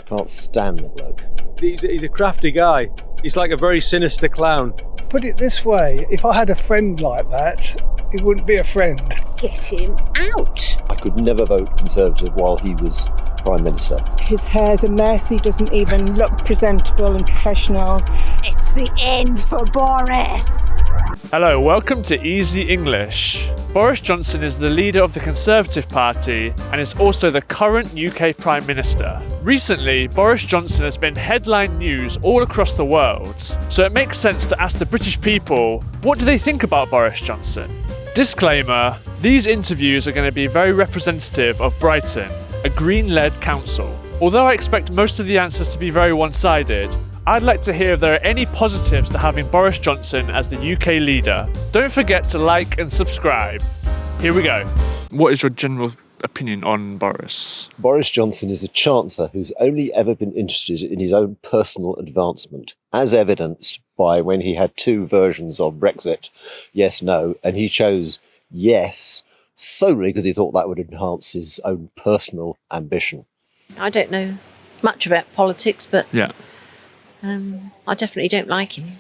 Can't stand the bloke. He's a crafty guy. He's like a very sinister clown. Put it this way, if I had a friend like that, it wouldn't be a friend. Get him out. I could never vote Conservative while he was Prime Minister. His hair's a mess, he doesn't even look presentable and professional. It's the end for Boris. Hello, welcome to Easy English. Boris Johnson is the leader of the Conservative Party and is also the current UK Prime Minister. Recently, Boris Johnson has been headline news all across the world, so it makes sense to ask the British people, what do they think about Boris Johnson? Disclaimer, these interviews are going to be very representative of Brighton, a Green-led council. Although I expect most of the answers to be very one-sided, I'd like to hear if there are any positives to having Boris Johnson as the UK leader. Don't forget to like and subscribe. Here we go. What is your general opinion on Boris? Boris Johnson is a chancer who's only ever been interested in his own personal advancement, as evidenced by when he had two versions of Brexit, yes, no, and he chose yes solely because he thought that would enhance his own personal ambition. I don't know much about politics, but Yeah. I definitely don't like him.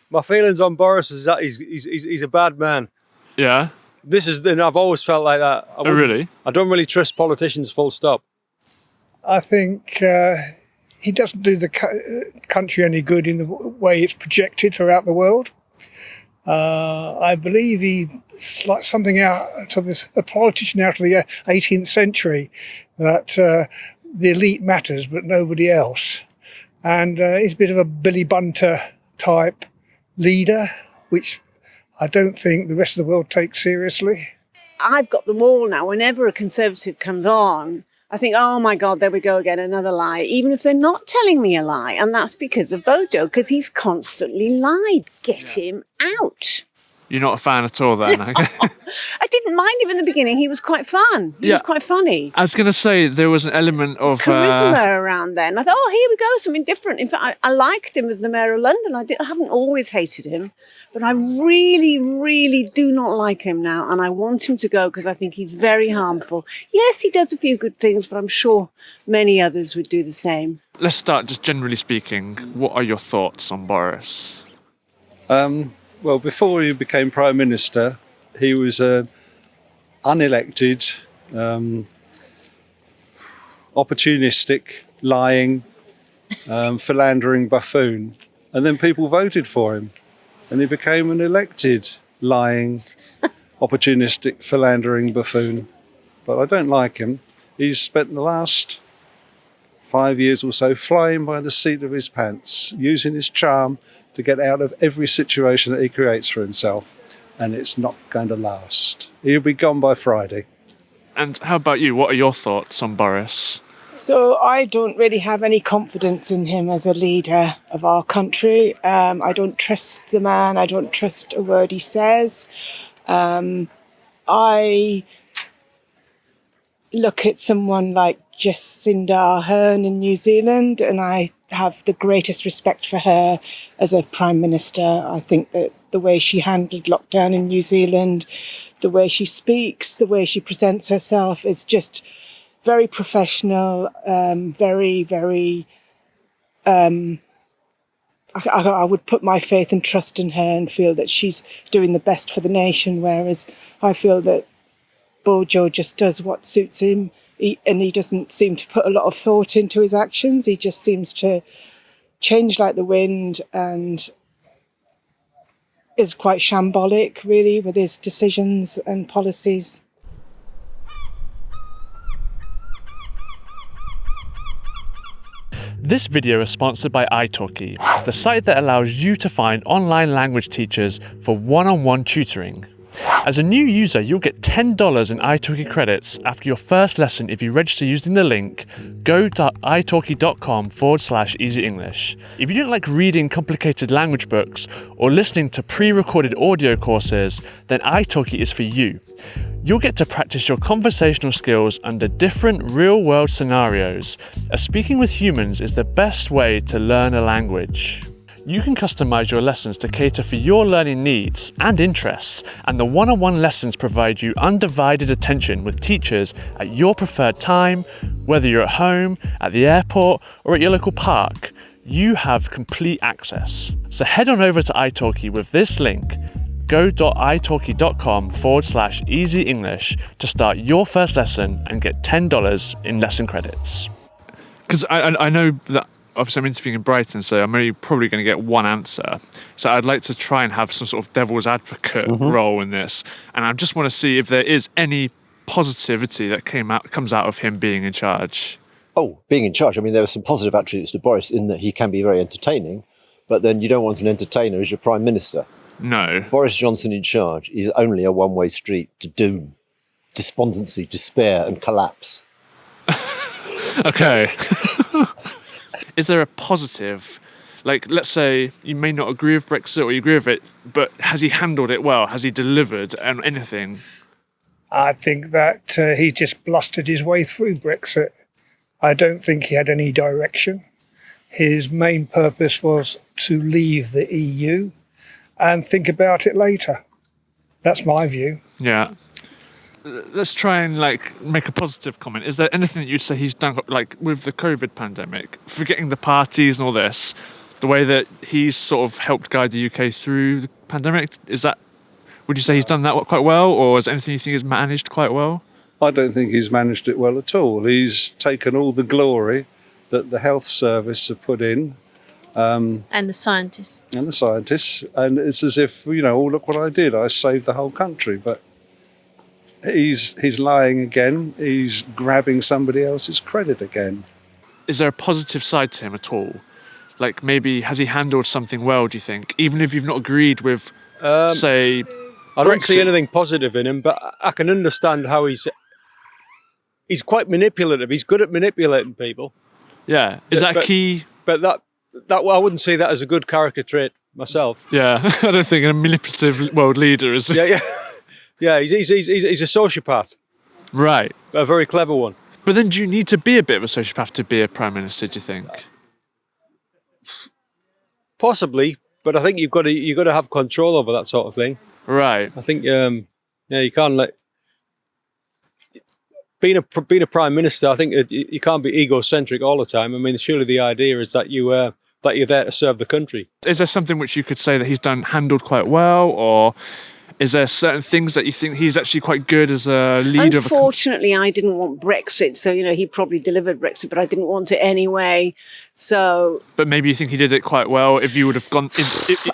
My feelings on Boris is that he's a bad man. Yeah? And I've always felt like that. Oh, really? I don't really trust politicians, full stop. I think he doesn't do the country any good in the way it's projected throughout the world. I believe he's like something out of a politician out of the 18th century, that the elite matters but nobody else. And he's a bit of a Billy Bunter type leader, which I don't think the rest of the world takes seriously. I've got them all now. Whenever a Conservative comes on, I think, oh my God, there we go again, another lie, even if they're not telling me a lie. And that's because of Bodo, because he's constantly lied. Get him out. You're not a fan at all then? Okay. I didn't mind him in the beginning. He was quite fun. He was quite funny. I was going to say there was an element of charisma around then. I thought, oh, here we go, something different. In fact, I liked him as the Mayor of London. I haven't always hated him, but I really, really do not like him now. And I want him to go because I think he's very harmful. Yes, he does a few good things, but I'm sure many others would do the same. Let's start just generally speaking. What are your thoughts on Boris? Well, before he became Prime Minister, he was an unelected, opportunistic, lying, philandering buffoon. And then people voted for him. And he became an elected, lying, opportunistic, philandering buffoon. But I don't like him. He's spent the last 5 years or so flying by the seat of his pants, using his charm to get out of every situation that he creates for himself. And it's not going to last. He'll be gone by Friday. And how about you? What are your thoughts on Boris? So I don't really have any confidence in him as a leader of our country. I don't trust the man. I don't trust a word he says. I look at someone like Jacinda Ardern in New Zealand, and I have the greatest respect for her as a Prime Minister. I think that the way she handled lockdown in New Zealand, the way she speaks, the way she presents herself is just very professional, very, very... I would put my faith and trust in her and feel that she's doing the best for the nation, whereas I feel that Bojo just does what suits him. He doesn't seem to put a lot of thought into his actions. He just seems to change like the wind and is quite shambolic, really, with his decisions and policies. This video is sponsored by italki, the site that allows you to find online language teachers for one-on-one tutoring. As a new user, you'll get $10 in italki credits after your first lesson if you register using the link go.italki.com/easyenglish. If you don't like reading complicated language books or listening to pre-recorded audio courses, then italki is for you. You'll get to practice your conversational skills under different real-world scenarios, as speaking with humans is the best way to learn a language. You can customise your lessons to cater for your learning needs and interests, and the one-on-one lessons provide you undivided attention with teachers at your preferred time, whether you're at home, at the airport, or at your local park. You have complete access. So head on over to italki with this link, go.italki.com/easy English to start your first lesson and get $10 in lesson credits. Because I know that obviously I'm interviewing in Brighton, so I'm only probably going to get one answer. So I'd like to try and have some sort of devil's advocate role in this. And I just want to see if there is any positivity that comes out of him being in charge. Oh, being in charge. I mean, there are some positive attributes to Boris in that he can be very entertaining, but then you don't want an entertainer as your prime minister. No. Boris Johnson in charge is only a one-way street to doom, despondency, despair and collapse. Okay. Is there a positive? Like, let's say you may not agree with Brexit or you agree with it, but has he handled it well? Has he delivered on anything? I think that he just blustered his way through Brexit. I don't think he had any direction. His main purpose was to leave the EU and think about it later. That's my view. Yeah. Let's try and make a positive comment. Is there anything that you'd say he's done, like with the COVID pandemic, forgetting the parties and all this, the way that he's sort of helped guide the UK through the pandemic? Would you say he's done that quite well, or is there anything you think he's managed quite well? I don't think he's managed it well at all. He's taken all the glory that the health service have put in. And the scientists. And it's as if, oh, look what I did. I saved the whole country. But he's lying again. He's grabbing somebody else's credit again. Is there a positive side to him at all? Like, maybe has he handled something well, do you think? Even if you've not agreed with, say, I don't Brexit. see anything positive in him, but I can understand how he's quite manipulative. He's good at manipulating people. Yeah. Is that a key? But that I wouldn't see that as a good character trait myself. Yeah. I don't think a manipulative world leader is. Yeah. Yeah, he's a sociopath. Right. A very clever one. But then do you need to be a bit of a sociopath to be a prime minister, do you think? Possibly, but I think you've got to have control over that sort of thing. Right. I think you can't let being a prime minister. I think you can't be egocentric all the time. I mean, surely the idea is that you're there to serve the country. Is there something which you could say that he's handled quite well, or is there certain things that you think he's actually quite good as a leader? Unfortunately, I didn't want Brexit, so he probably delivered Brexit, but I didn't want it anyway. So, but maybe you think he did it quite well. If you would have gone,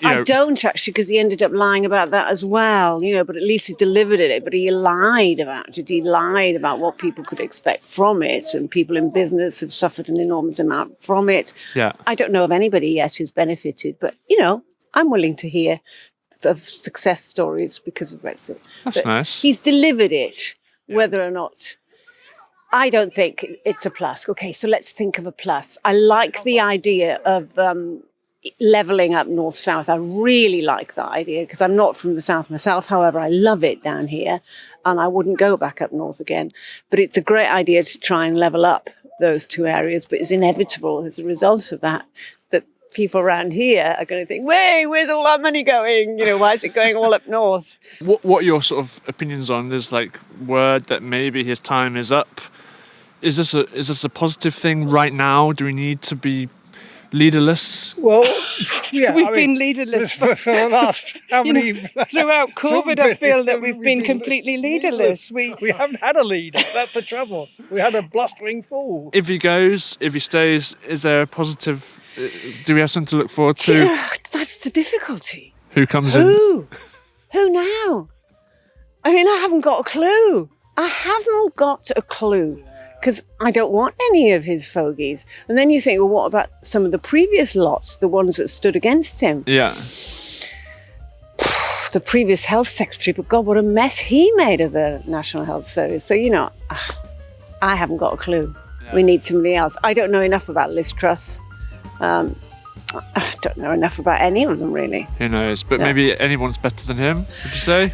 I don't actually, because he ended up lying about that as well. But at least he delivered it. But he lied about it. He lied about what people could expect from it, and people in business have suffered an enormous amount from it. Yeah, I don't know of anybody yet who's benefited, but I'm willing to hear of success stories because of Brexit. That's nice. He's delivered it, whether or not. I don't think it's a plus. Okay, so let's think of a plus. I like the idea of levelling up north-south. I really like that idea because I'm not from the south myself. However, I love it down here and I wouldn't go back up north again. But it's a great idea to try and level up those two areas, but it's inevitable as a result of that people around here are going to think, where's all our money going? Why is it going all up north? What are your sort of opinions on this word that maybe his time is up? Is this a positive thing right now? Do we need to be leaderless? Well, yeah, We've been leaderless for the last how many throughout COVID. I feel that we've been completely leaderless. We haven't had a leader. That's the trouble. We had a blustering fool. If he goes, if he stays, is there a positive? Do we have something to look forward to? That's the difficulty. Who comes in? Who now? I mean, I haven't got a clue. Because I don't want any of his fogies. And then you think, well, what about some of the previous lots, the ones that stood against him? Yeah. The previous health secretary, but God, what a mess he made of the National Health Service. So, I haven't got a clue. Yeah. We need somebody else. I don't know enough about Liz Truss. I don't know enough about any of them, really. Who knows? But maybe anyone's better than him, would you say?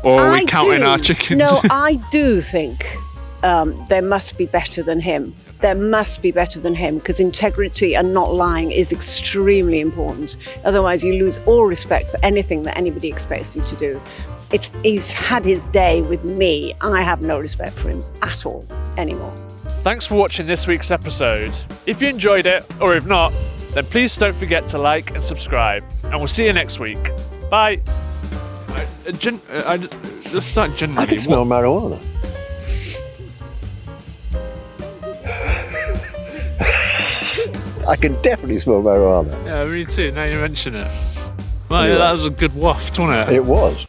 Or are we counting our chickens? No, I do think there must be better than him. there must be better than him, because integrity and not lying is extremely important. Otherwise, you lose all respect for anything that anybody expects you to do. He's had his day with me. I have no respect for him at all anymore. Thanks for watching this week's episode. If you enjoyed it, or if not, then please don't forget to like and subscribe. And we'll see you next week. Bye. Let's start generally. I can smell marijuana. I can definitely smell marijuana. Yeah, me too. Now you mention it. Well, yeah, that was a good waft, wasn't it? It was.